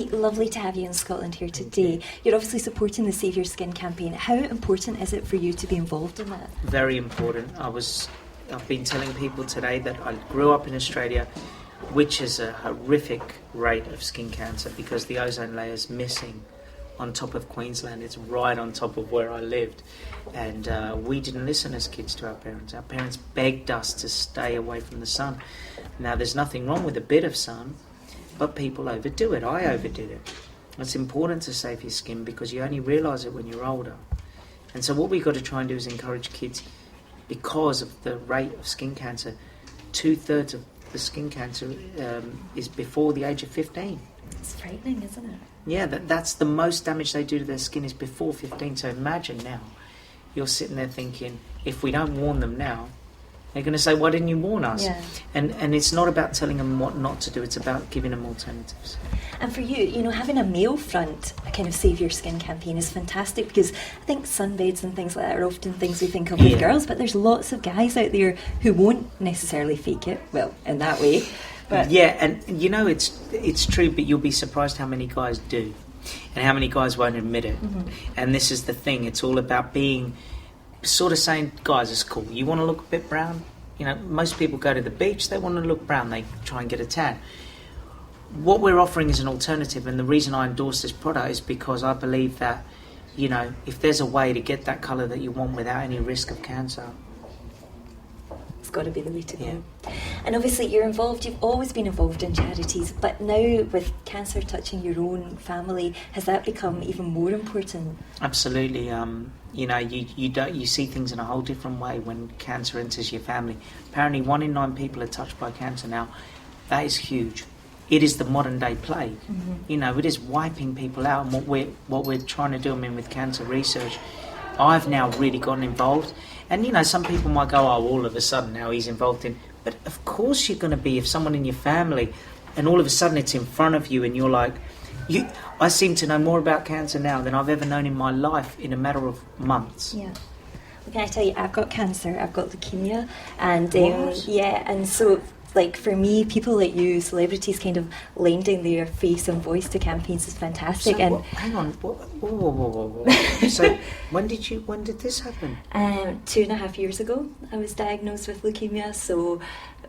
absolutely lovely to have you in Scotland here today. You're obviously supporting the Save Your Skin campaign. How important is it for you to be involved in that? Very important. I've been telling people today that I grew up in Australia, which is a horrific rate of skin cancer because the ozone layer is missing on top of Queensland. It's right on top of where I lived. And we didn't listen as kids to our parents. Our parents begged us to stay away from the sun. Now, there's nothing wrong with a bit of sun, but people overdo it. I overdid it. It's important to save your skin because you only realise it when you're older. And so what we've got to try and do is encourage kids, because of the rate of skin cancer, 2/3 of the skin cancer is before the age of 15. It's frightening, isn't it? Yeah, that's the most damage they do to their skin is before 15. So imagine now, you're sitting there thinking, if we don't warn them now, they're going to say, why didn't you warn us? Yeah. And it's not about telling them what not to do, it's about giving them alternatives. And for you, having a male front, a kind of Save Your Skin campaign is fantastic because I think sunbeds and things like that are often things we think of with girls, but there's lots of guys out there who won't necessarily fake it, well, in that way. But yeah, and it's true, but you'll be surprised how many guys do and how many guys won't admit it. Mm-hmm. And this is the thing, it's all about being sort of saying, guys, it's cool, you want to look a bit brown? Most people go to the beach, they want to look brown, they try and get a tan. What we're offering is an alternative, and the reason I endorse this product is because I believe that, if there's a way to get that colour that you want without any risk of cancer, it's got to be the way to go. Yeah. And obviously you've always been involved in charities, but now with cancer touching your own family, has that become even more important? Absolutely. You see things in a whole different way when cancer enters your family. Apparently 1 in 9 people are touched by cancer now. That is huge. It is the modern day plague. Mm-hmm. It is wiping people out, and what we're trying to do, with cancer research, I've now really gotten involved. And, some people might go, oh, all of a sudden now he's involved in... But of course you're going to be if someone in your family, and all of a sudden it's in front of you and you're like... I seem to know more about cancer now than I've ever known in my life in a matter of months. Yeah. Well, can I tell you, I've got cancer, I've got leukemia, and and so... for me, people like you, celebrities, kind of lending their face and voice to campaigns is fantastic. So hang on, whoa. So when did this happen? 2.5 years ago, I was diagnosed with leukemia.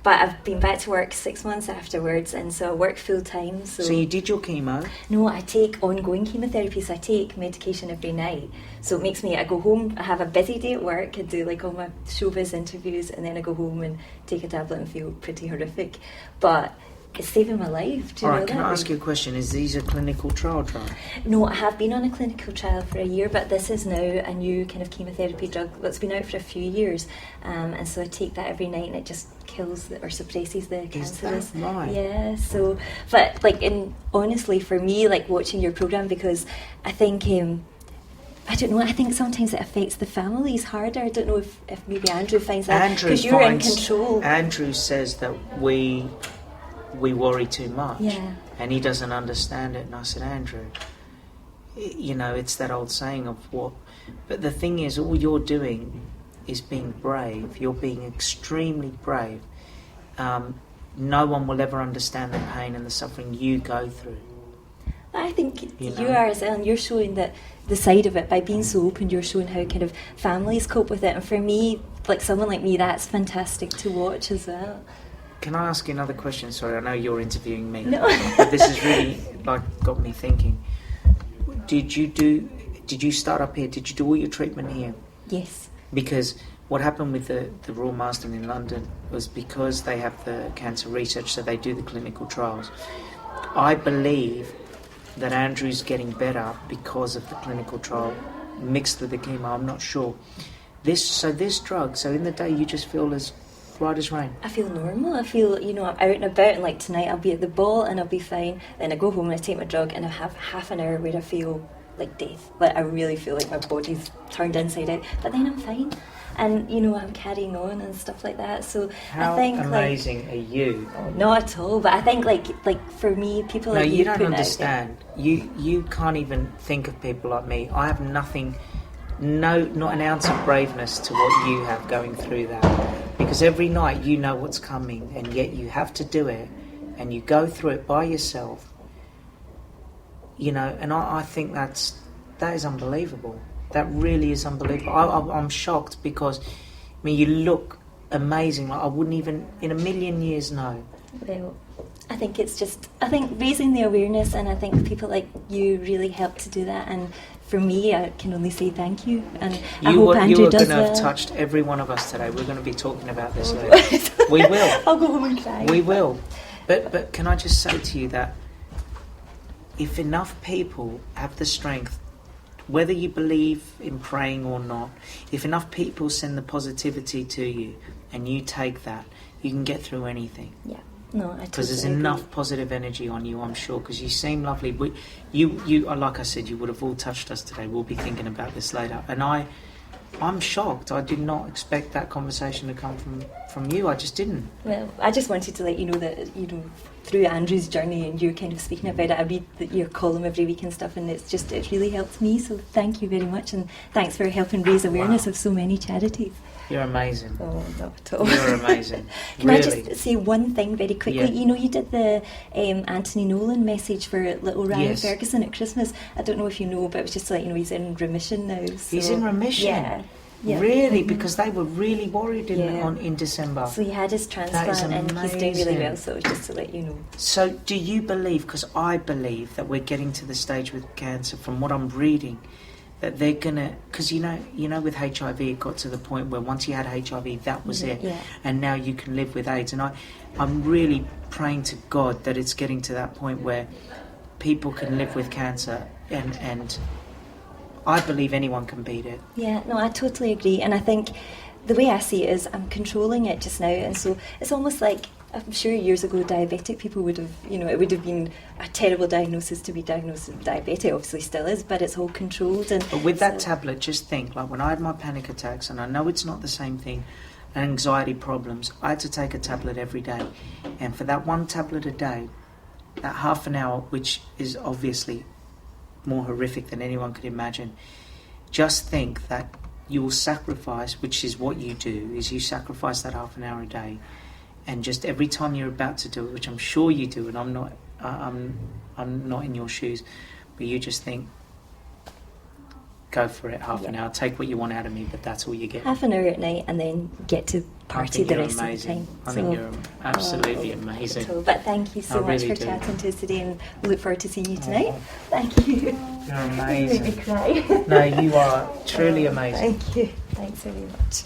But I've been back to work 6 months afterwards, and so I work full time. So you did your chemo? No, I take ongoing chemotherapy, so I take medication every night. So it makes I go home, I have a busy day at work, I do all my showbiz interviews, and then I go home and take a tablet and feel pretty horrific. But it's saving my life. All right, can I ask you a question? Is these a clinical trial? No, I have been on a clinical trial for a year, but this is now a new kind of chemotherapy drug that's been out for a few years. And so I take that every night and it just kills or suppresses the cancer. Is that right? Yeah, so, but honestly for me, watching your programme, because I think... I don't know, I think sometimes it affects the families harder. I don't know if maybe Andrew finds that, because you're in control. Andrew says that we worry too much, and he doesn't understand it. And I said, Andrew, it's that old saying of what... But the thing is, all you're doing is being brave. You're being extremely brave. No one will ever understand the pain and the suffering you go through. I think you are as well, and you're showing that the side of it by being so open. You're showing how kind of families cope with it, and for me, someone like me, that's fantastic to watch as well. Can I ask you another question? Sorry, I know you're interviewing me. No. But this is really got me thinking. Did you start up here? Did you do all your treatment here? Yes. Because what happened with the Royal Marsden in London was because they have the cancer research, so they do the clinical trials. I believe that Andrew's getting better because of the clinical trial mixed with the chemo. I'm not sure. This drug, so in the day you just feel as bright as rain. I feel normal. I feel, I'm out and about, and tonight I'll be at the ball and I'll be fine. Then I go home and I take my drug and I have half an hour where I feel like death. I really feel like my body's turned inside out. But then I'm fine. And, I'm carrying on and stuff like that. So how I think amazing are you? Not at all. But I think for me, people like you don't understand. You can't even think of people like me. I have nothing, not an ounce of braveness to what you have going through that. Because every night you know what's coming, and yet you have to do it, and you go through it by yourself. you know, and I think that is unbelievable. That really is unbelievable. I'm shocked because, I mean, you look amazing. Like I wouldn't even in a million years know. Well, I think it's just, I think raising the awareness, and I think people like you really help to do that. And for me, I can only say thank you. And I hope Andrew does You are going to have well. touched every one of us today. We're going to be talking about this later. We will. I'll go home and cry. We will. But can I just say to you that if enough people have the strength, whether you believe in praying or not, if enough people send the positivity to you and you take that, you can get through anything. Yeah. No, I totally because there's agree. enough positive energy on you, I'm sure, because you seem lovely. You like I said, you would have all touched us today. We'll be thinking about this later. And I'm shocked. I did not expect that conversation to come from you. I just didn't. Well, I just wanted to let you know that, you know, through Andrew's journey and you kind of speaking about it, I read your column every week and stuff, and it really helped me. So thank you very much, and thanks for helping raise awareness of so many charities. You're amazing. Oh, not at all. You're amazing. Can really. I just say one thing very quickly? Yeah. You know, you did the Anthony Nolan message for little Ryan Yes. Ferguson at Christmas. I don't know if you know, but it was just to let you know he's in remission now. So, He's in remission? Yeah. Yeah. Really? Mhm. Because they were really worried in December. So he had his transplant and he's doing really well, so just to let you know. So do you believe, because I believe that we're getting to the stage with cancer, from what I'm reading, that they're gonna, because you know with HIV it got to the point where once you had HIV that was it, Yeah. and now you can live with AIDS, and I'm really praying to God that it's getting to that point where people can live with cancer, and I believe anyone can beat it. Yeah, no, I totally agree, and I think the way I see it is I'm controlling it just now, and so it's almost like, I'm sure years ago diabetic people would have, you know, it would have been a terrible diagnosis to be diagnosed with diabetic, obviously still is, but it's all controlled. And but with that tablet, just think, like when I had my panic attacks, and I know it's not the same thing, and anxiety problems, I had to take a tablet every day, and for that one tablet a day, that half an hour, which is obviously more horrific than anyone could imagine, just think that you will sacrifice, which is what you do, is you sacrifice that half an hour a day, and just every time you're about to do it, which I'm sure you do, and I'm not in your shoes, but you just think, go for it, half an hour, take what you want out of me, but that's all you get. half an hour at night and then get to party the rest amazing. of the time. I think you're absolutely amazing. But thank you so much really for do. chatting to us today, and we look forward to seeing you tonight. Thank you. You're You made me amazing. cry. No, you are truly amazing. Thank you. Thanks very much.